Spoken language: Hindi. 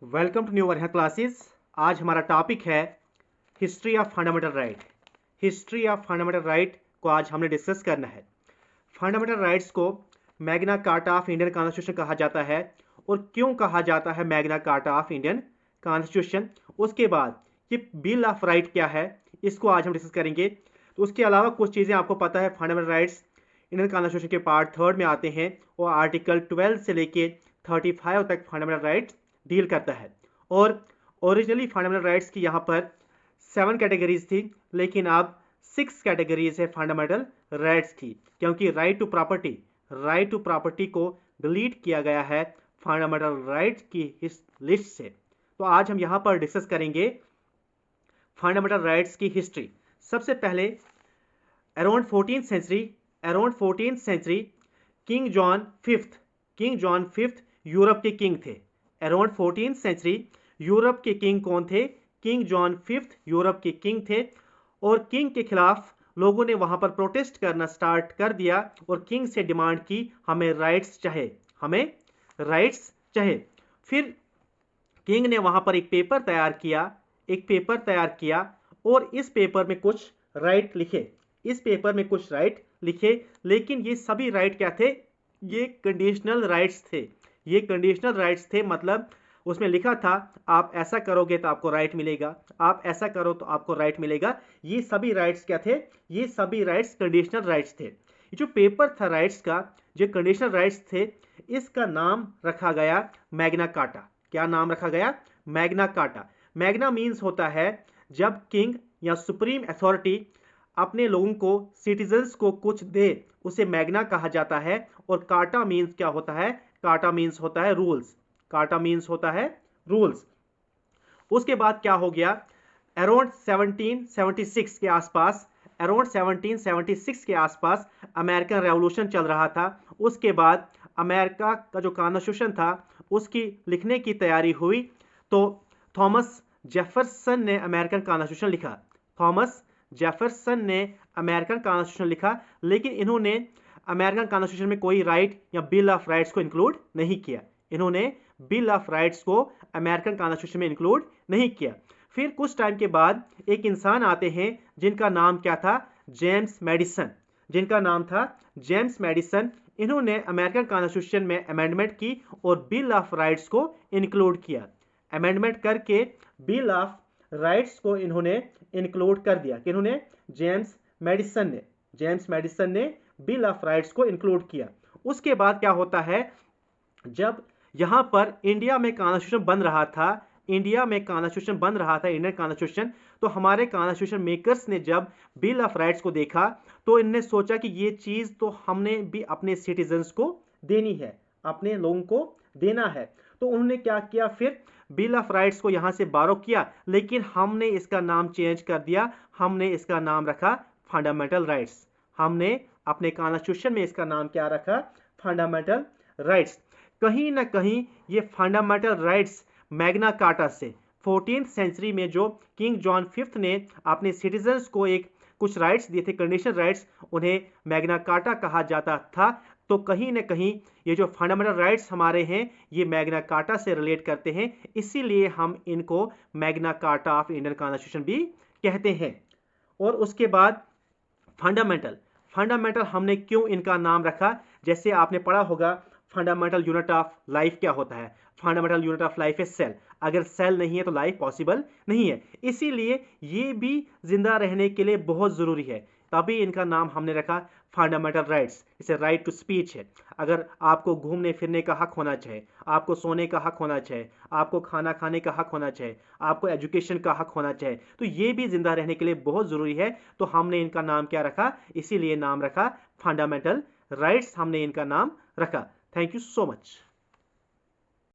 वेलकम टू न्यू वर्हा क्लासेस। आज हमारा टॉपिक है history of fundamental right. History of fundamental right को आज हमने डिस्कस करना है। फंडामेंटल राइट्स को Magna Carta of Indian constitution कहा जाता है। और क्यों कहा जाता है Magna Carta of Indian constitution, उसके बाद ये बिल ऑफ राइट क्या है, इसको आज हम डिस्कस करेंगे। तो उसके अलावा कुछ चीज़ें आपको पता है, फंडामेंटल राइट्स इंडियन कॉन्स्टिट्यूशन के पार्ट 3 में आते हैं और आर्टिकल 12 से लेके 35 तक फंडामेंटल राइट्स डील करता है। और ओरिजिनली फंडामेंटल राइट्स की यहाँ पर 7 कैटेगरीज थी, लेकिन अब 6 कैटेगरीज है फंडामेंटल राइट्स की, क्योंकि राइट टू प्रॉपर्टी को डिलीट किया गया है फंडामेंटल राइट्स की इस लिस्ट से। तो आज हम यहाँ पर डिस्कस करेंगे फंडामेंटल राइट्स की हिस्ट्री। सबसे पहले around 14th century King John fifth Europe के किंग थे। अराउंड 14th सेंचुरी यूरोप के किंग कौन थे? किंग जॉन फिफ्थ यूरोप के किंग थे। और किंग के खिलाफ लोगों ने वहां पर प्रोटेस्ट करना स्टार्ट कर दिया और किंग से डिमांड की हमें राइट्स चाहे। फिर किंग ने वहां पर एक पेपर तैयार किया और इस पेपर में कुछ राइट लिखे। लेकिन ये सभी राइट क्या थे? ये कंडीशनल राइट्स थे। मतलब उसमें लिखा था आप ऐसा करोगे तो आपको राइट मिलेगा, आप ऐसा करो तो आपको राइट मिलेगा। ये सभी राइट्स क्या थे? ये सभी राइट्स कंडीशनल राइट्स थे। ये जो पेपर था राइट्स का, जो कंडीशनल राइट्स थे, इसका नाम रखा गया मैग्ना कार्टा। क्या नाम रखा गया? Magna carta. मैग्ना मीन्स होता है जब किंग या सुप्रीम अथॉरिटी अपने लोगों को, सिटीजन्स को कुछ दे, उसे मैग्ना कहा जाता है। और कार्टा मीन्स क्या होता है? कार्टा मीन्स होता है रूल्स। उसके बाद क्या हो गया? अराउंड 1776 के आसपास अमेरिकन रेवोल्यूशन चल रहा था। उसके बाद अमेरिका का जो कॉन्स्टिट्यूशन था उसकी लिखने की तैयारी हुई, तो थॉमस जेफरसन ने अमेरिकन कॉन्स्टिट्यूशन लिखा। लेकिन इन्होंने अमेरिकन कॉन्स्टिट्यूशन में कोई राइट या बिल ऑफ राइट्स को इंक्लूड नहीं किया। फिर कुछ टाइम के बाद एक इंसान आते हैं जिनका नाम क्या था? James Madison. इन्होंने अमेरिकन कॉन्स्टिट्यूशन में अमेंडमेंट की और बिल ऑफ राइट्स को इंक्लूड किया। अमेंडमेंट करके बिल ऑफ राइट्स को इन्होंने इंक्लूड कर दिया। किन्होंने? जेम्स मैडिसन ने बिल ऑफ राइट्स को इंक्लूड किया। उसके बाद क्या होता है? जब यहां पर इंडिया में कॉन्स्टिट्यूशन बन रहा था, इंडियन कॉन्स्टिट्यूशन, तो हमारे कॉन्स्टिट्यूशन मेकर्स ने जब बिल ऑफ राइट्स को देखा तो इन्होंने सोचा कि ये चीज तो हमने भी अपने सिटीजन्स को देनी है, अपने लोगों को देना है। तो उन्होंने क्या किया? फिर बिल ऑफ राइट्स को यहां से बारो किया, लेकिन हमने इसका नाम चेंज कर दिया। हमने इसका नाम रखा फंडामेंटल राइट्स। हमने अपने कॉन्स्टिट्यूशन में इसका नाम क्या रखा? Fundamental rights. कहीं ना कहीं ये फंडामेंटल राइट्स मैग्ना कार्टा से 14th सेंचुरी में जो किंग जॉन फिफ्थ ने अपने सिटीजन्स को कुछ राइट्स दिए थे, कंडीशनल राइट्स, उन्हें मैग्ना कार्टा कहा जाता था। तो कहीं ना कहीं ये जो फंडामेंटल राइट्स हमारे हैं ये मैग्ना कार्टा से रिलेट करते हैं, इसीलिए हम इनको Magna Carta of Indian constitution भी कहते हैं। और उसके बाद फंडामेंटल हमने क्यों इनका नाम रखा? जैसे आपने पढ़ा होगा फंडामेंटल यूनिट ऑफ लाइफ क्या होता है? फंडामेंटल यूनिट ऑफ लाइफ है सेल। अगर सेल नहीं है तो लाइफ पॉसिबल नहीं है, इसीलिए ये भी जिंदा रहने के लिए बहुत जरूरी है, तभी इनका नाम हमने रखा फंडामेंटल राइट्स। इसे राइट टू स्पीच है। अगर आपको घूमने फिरने का हक होना चाहिए, आपको सोने का हक होना चाहिए, आपको खाना खाने का हक होना चाहिए, आपको एजुकेशन का हक होना चाहिए, तो ये भी जिंदा रहने के लिए बहुत जरूरी है। तो हमने इनका नाम क्या रखा? इसीलिए नाम रखा फंडामेंटल राइट्स, हमने इनका नाम रखा। Thank you so much.